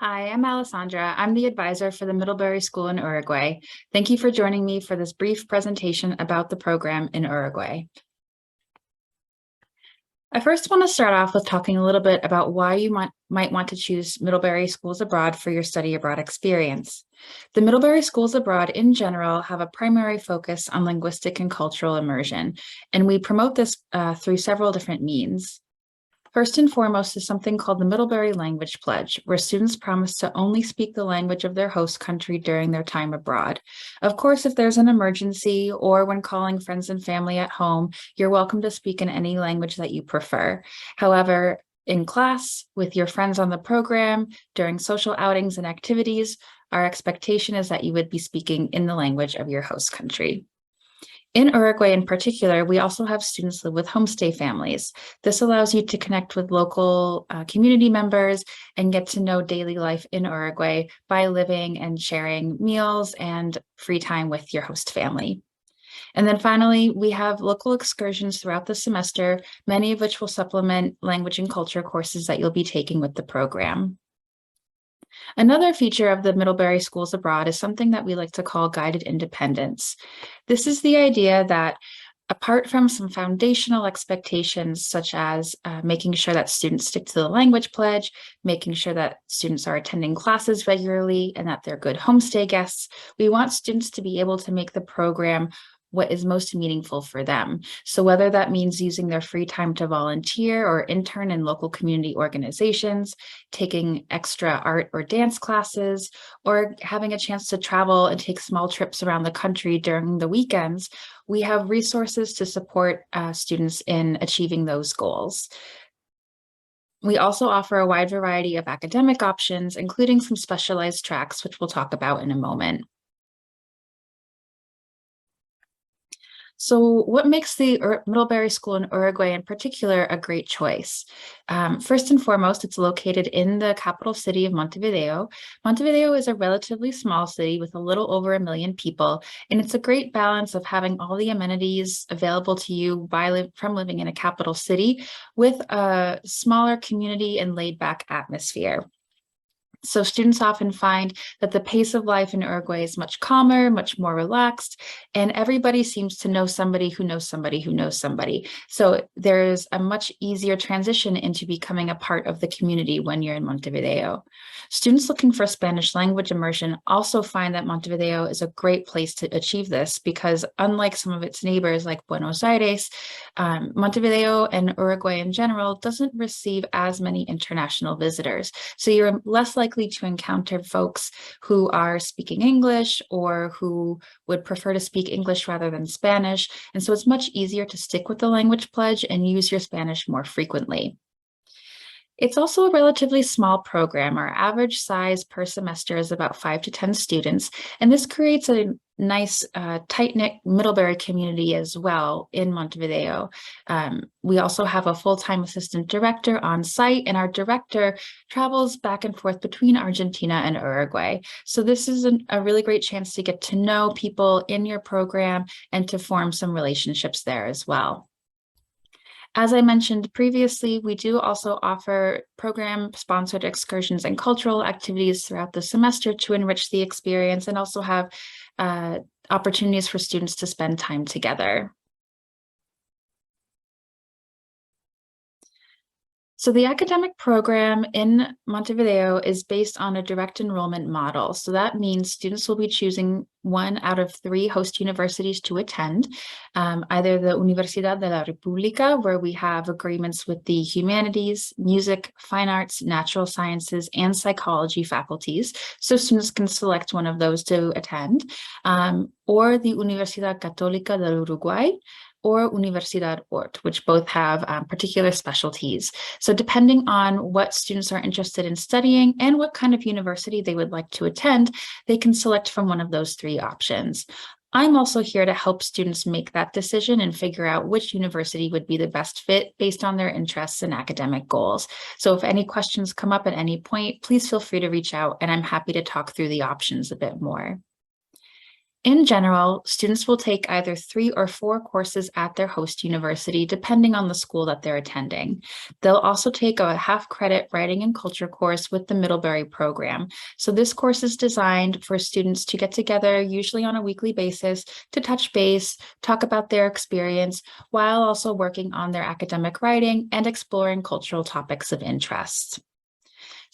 Hi, I'm Alessandra. I'm the advisor for the Middlebury School in Uruguay. Thank you for joining me for this brief presentation about the program in Uruguay. I first want to start off with talking a little bit about why you might want to choose Middlebury Schools Abroad for your study abroad experience. The Middlebury Schools Abroad in general have a primary focus on linguistic and cultural immersion, and we promote this through several different means. First and foremost is something called the Middlebury Language Pledge, where students promise to only speak the language of their host country during their time abroad. Of course, if there's an emergency or when calling friends and family at home, you're welcome to speak in any language that you prefer. However, in class, with your friends on the program, during social outings and activities, our expectation is that you would be speaking in the language of your host country. In Uruguay in particular, we also have students live with homestay families. This allows you to connect with local community members and get to know daily life in Uruguay by living and sharing meals and free time with your host family. And then finally, we have local excursions throughout the semester, many of which will supplement language and culture courses that you'll be taking with the program. Another feature of the Middlebury Schools Abroad is something that we like to call guided independence. This is the idea that apart from some foundational expectations, such as making sure that students stick to the language pledge, making sure that students are attending classes regularly, and that they're good homestay guests, we want students to be able to make the program what is most meaningful for them. So whether that means using their free time to volunteer or intern in local community organizations, taking extra art or dance classes, or having a chance to travel and take small trips around the country during the weekends, we have resources to support students in achieving those goals. We also offer a wide variety of academic options, including some specialized tracks, which we'll talk about in a moment. So what makes the Middlebury School in Uruguay in particular a great choice? First and foremost, it's located in the capital city of Montevideo. Montevideo is a relatively small city with a little over 1 million people, and it's a great balance of having all the amenities available to you from living in a capital city with a smaller community and laid-back atmosphere. So students often find that the pace of life in Uruguay is much calmer, much more relaxed, and everybody seems to know somebody who knows somebody who knows somebody. So there's a much easier transition into becoming a part of the community when you're in Montevideo. Students looking for Spanish language immersion also find that Montevideo is a great place to achieve this because unlike some of its neighbors like Buenos Aires, Montevideo and Uruguay in general doesn't receive as many international visitors. So you're less likely to encounter folks who are speaking English or who would prefer to speak English rather than Spanish. And so it's much easier to stick with the language pledge and use your Spanish more frequently. It's also a relatively small program. Our average size per semester is about 5 to 10 students, and this creates a nice tight-knit Middlebury community as well in Montevideo. We also have a full-time assistant director on site, and our director travels back and forth between Argentina and Uruguay. So this is a really great chance to get to know people in your program and to form some relationships there as well. As I mentioned previously, we do also offer program-sponsored excursions and cultural activities throughout the semester to enrich the experience and also have opportunities for students to spend time together. So the academic program in Montevideo is based on a direct enrollment model. So that means students will be choosing one out of 3 host universities to attend, either the Universidad de la República, where we have agreements with the humanities, music, fine arts, natural sciences, and psychology faculties. So students can select one of those to attend, or the Universidad Católica del Uruguay, or Universidad Ort, which both have particular specialties. So depending on what students are interested in studying and what kind of university they would like to attend, they can select from one of those 3 options. I'm also here to help students make that decision and figure out which university would be the best fit based on their interests and academic goals. So if any questions come up at any point, please feel free to reach out and I'm happy to talk through the options a bit more. In general, students will take either 3 or 4 courses at their host university, depending on the school that they're attending. They'll also take a half-credit writing and culture course with the Middlebury program. So this course is designed for students to get together, usually on a weekly basis, to touch base, talk about their experience, while also working on their academic writing and exploring cultural topics of interest.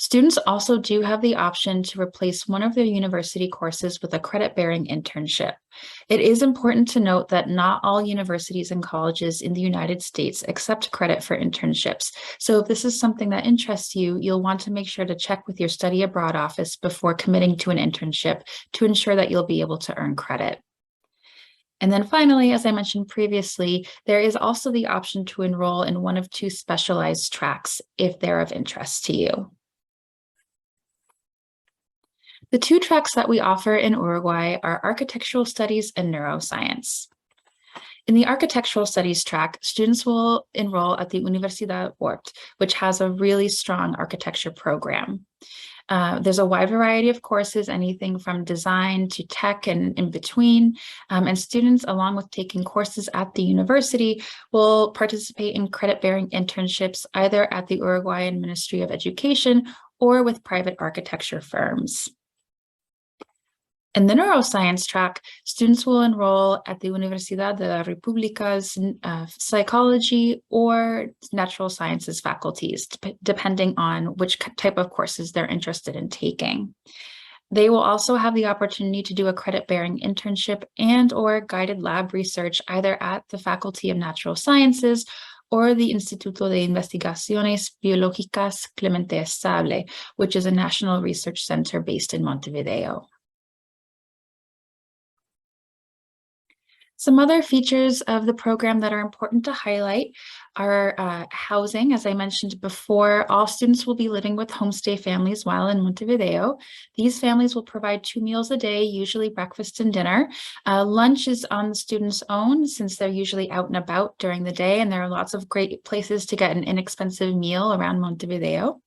Students also do have the option to replace one of their university courses with a credit-bearing internship. It is important to note that not all universities and colleges in the United States accept credit for internships. So if this is something that interests you, you'll want to make sure to check with your study abroad office before committing to an internship to ensure that you'll be able to earn credit. And then finally, as I mentioned previously, there is also the option to enroll in one of 2 specialized tracks if they're of interest to you. The 2 tracks that we offer in Uruguay are architectural studies and neuroscience. In the architectural studies track, students will enroll at the Universidad Ort, which has a really strong architecture program. There's a wide variety of courses, anything from design to tech and in between. And students, along with taking courses at the university, will participate in credit-bearing internships either at the Uruguayan Ministry of Education or with private architecture firms. In the neuroscience track, students will enroll at the Universidad de la República's psychology or natural sciences faculties, depending on which type of courses they're interested in taking. They will also have the opportunity to do a credit-bearing internship and/or guided lab research either at the Faculty of Natural Sciences or the Instituto de Investigaciones Biológicas Clemente Estable, which is a national research center based in Montevideo. Some other features of the program that are important to highlight are housing. As I mentioned before, all students will be living with homestay families while in Montevideo. These families will provide 2 meals a day, usually breakfast and dinner. Lunch is on the students' own since they're usually out and about during the day, and there are lots of great places to get an inexpensive meal around Montevideo.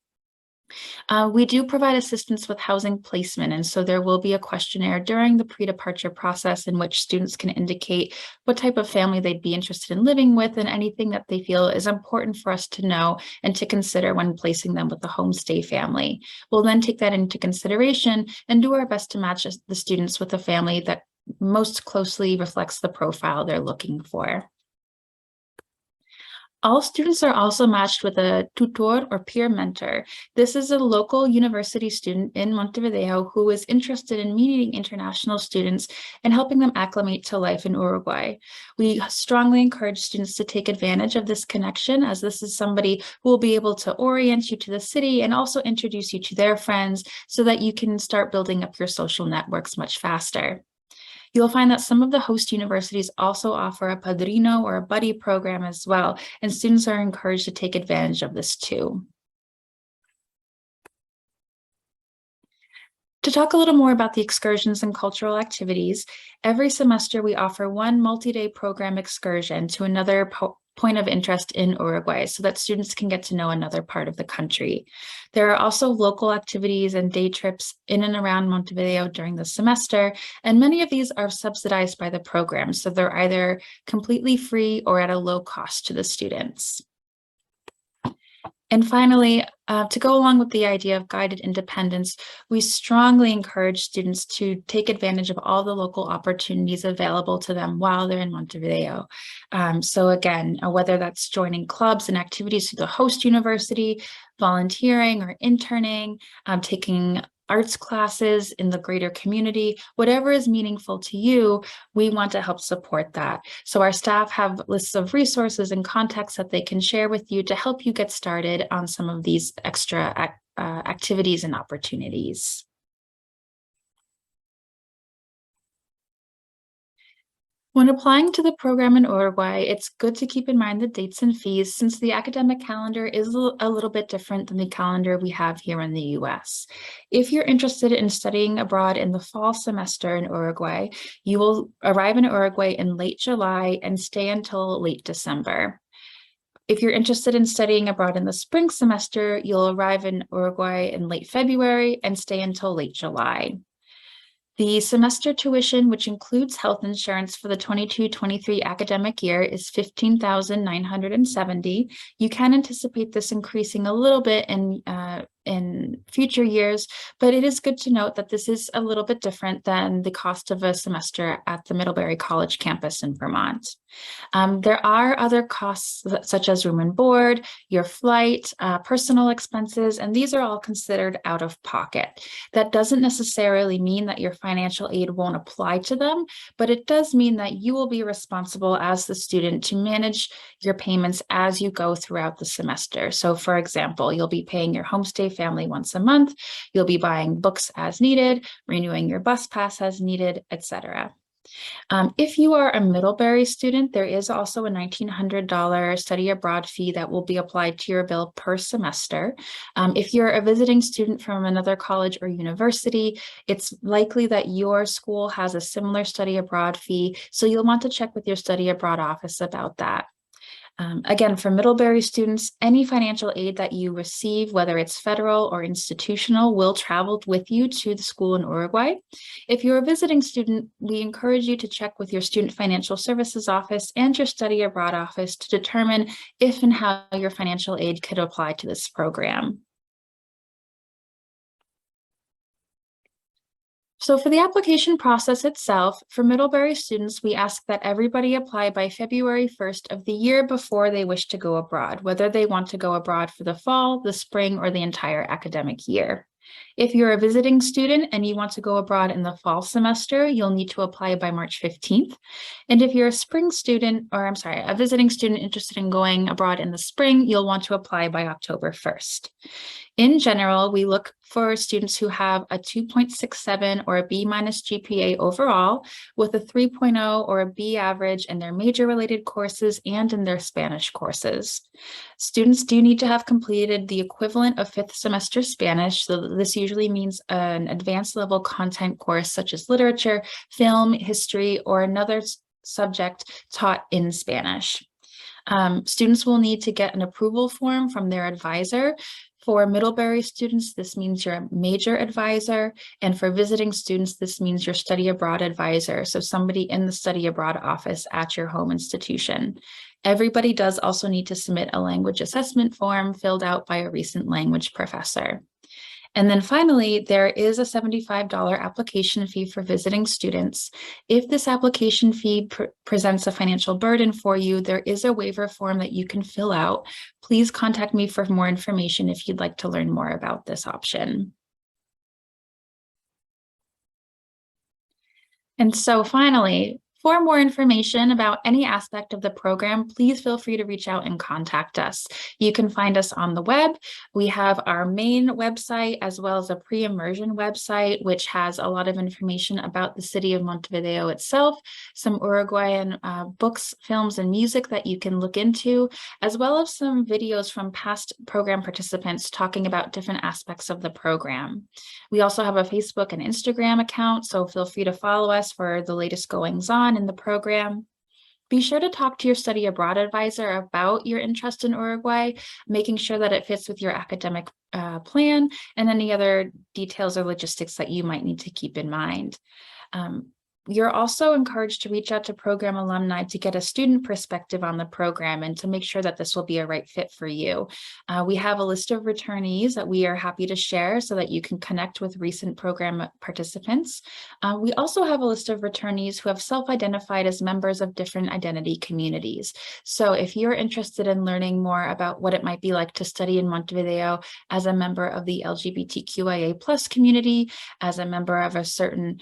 We do provide assistance with housing placement, and so there will be a questionnaire during the pre-departure process in which students can indicate what type of family they'd be interested in living with and anything that they feel is important for us to know and to consider when placing them with a homestay family. We'll then take that into consideration and do our best to match the students with a family that most closely reflects the profile they're looking for. All students are also matched with a tutor or peer mentor. This is a local university student in Montevideo who is interested in meeting international students and helping them acclimate to life in Uruguay. We strongly encourage students to take advantage of this connection, as this is somebody who will be able to orient you to the city and also introduce you to their friends so that you can start building up your social networks much faster. You'll find that some of the host universities also offer a padrino or a buddy program as well, and students are encouraged to take advantage of this too. To talk a little more about the excursions and cultural activities, every semester we offer one multi-day program excursion to another point of interest in Uruguay so that students can get to know another part of the country. There are also local activities and day trips in and around Montevideo during the semester, and many of these are subsidized by the program, so they're either completely free or at a low cost to the students. And finally, to go along with the idea of guided independence, we strongly encourage students to take advantage of all the local opportunities available to them while they're in Montevideo. So again, whether that's joining clubs and activities through the host university, volunteering or interning, taking arts classes in the greater community, whatever is meaningful to you, we want to help support that. So our staff have lists of resources and contacts that they can share with you to help you get started on some of these extra activities and opportunities. When applying to the program in Uruguay, it's good to keep in mind the dates and fees since the academic calendar is a little bit different than the calendar we have here in the US. If you're interested in studying abroad in the fall semester in Uruguay, you will arrive in Uruguay in late July and stay until late December. If you're interested in studying abroad in the spring semester, you'll arrive in Uruguay in late February and stay until late July. The semester tuition, which includes health insurance for the 22-23 academic year, is $15,970. You can anticipate this increasing a little bit in future years, but it is good to note that this is a little bit different than the cost of a semester at the Middlebury College campus in Vermont. There are other costs such as room and board, your flight, personal expenses, and these are all considered out of pocket. That doesn't necessarily mean that your financial aid won't apply to them, but it does mean that you will be responsible as the student to manage your payments as you go throughout the semester. So for example, you'll be paying your homestay family once a month, you'll be buying books as needed, renewing your bus pass as needed, etc. If you are a Middlebury student, there is also a $1,900 study abroad fee that will be applied to your bill per semester. If you're a visiting student from another college or university, it's likely that your school has a similar study abroad fee, so you'll want to check with your study abroad office about that. Again, for Middlebury students, any financial aid that you receive, whether it's federal or institutional, will travel with you to the school in Uruguay. If you're a visiting student, we encourage you to check with your Student Financial Services office and your study abroad office to determine if and how your financial aid could apply to this program. So for the application process itself, for Middlebury students, we ask that everybody apply by February 1st of the year before they wish to go abroad, whether they want to go abroad for the fall, the spring, or the entire academic year. If you're a visiting student and you want to go abroad in the fall semester, you'll need to apply by March 15th. And if you're a spring student, or I'm sorry, a visiting student interested in going abroad in the spring, you'll want to apply by October 1st. In general, we look for students who have a 2.67 or a B- GPA overall, with a 3.0 or a B average in their major related courses and in their Spanish courses. Students do need to have completed the equivalent of 5th semester Spanish, so this usually means an advanced level content course such as literature, film, history, or another subject taught in Spanish. Students will need to get an approval form from their advisor. For Middlebury students, this means your major advisor, and for visiting students, this means your study abroad advisor, so somebody in the study abroad office at your home institution. Everybody does also need to submit a language assessment form filled out by a recent language professor. And then finally, there is a $75 application fee for visiting students. If this application fee presents a financial burden for you, there is a waiver form that you can fill out. Please contact me for more information if you'd like to learn more about this option. And so finally, for more information about any aspect of the program, please feel free to reach out and contact us. You can find us on the web. We have our main website as well as a pre-immersion website, which has a lot of information about the city of Montevideo itself, some Uruguayan books, films, and music that you can look into, as well as some videos from past program participants talking about different aspects of the program. We also have a Facebook and Instagram account, so feel free to follow us for the latest goings-on in the program. Be sure to talk to your study abroad advisor about your interest in Uruguay, making sure that it fits with your academic plan and any other details or logistics that you might need to keep in mind. You're also encouraged to reach out to program alumni to get a student perspective on the program and to make sure that this will be a right fit for you. We have a list of returnees that we are happy to share so that you can connect with recent program participants. We also have a list of returnees who have self-identified as members of different identity communities. So if you're interested in learning more about what it might be like to study in Montevideo as a member of the LGBTQIA+ community, as a member of a certain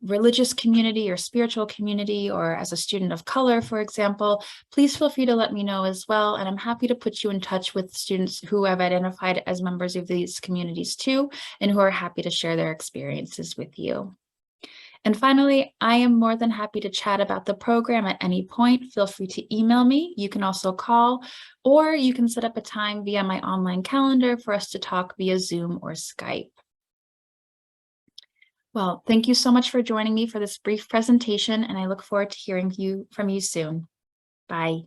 religious community or spiritual community, or as a student of color, for example, please feel free to let me know as well. And I'm happy to put you in touch with students who have identified as members of these communities too, and who are happy to share their experiences with you. And finally, I am more than happy to chat about the program at any point. Feel free to email me. You can also call, or you can set up a time via my online calendar for us to talk via Zoom or Skype. Well, thank you so much for joining me for this brief presentation, and I look forward to hearing from you soon. Bye.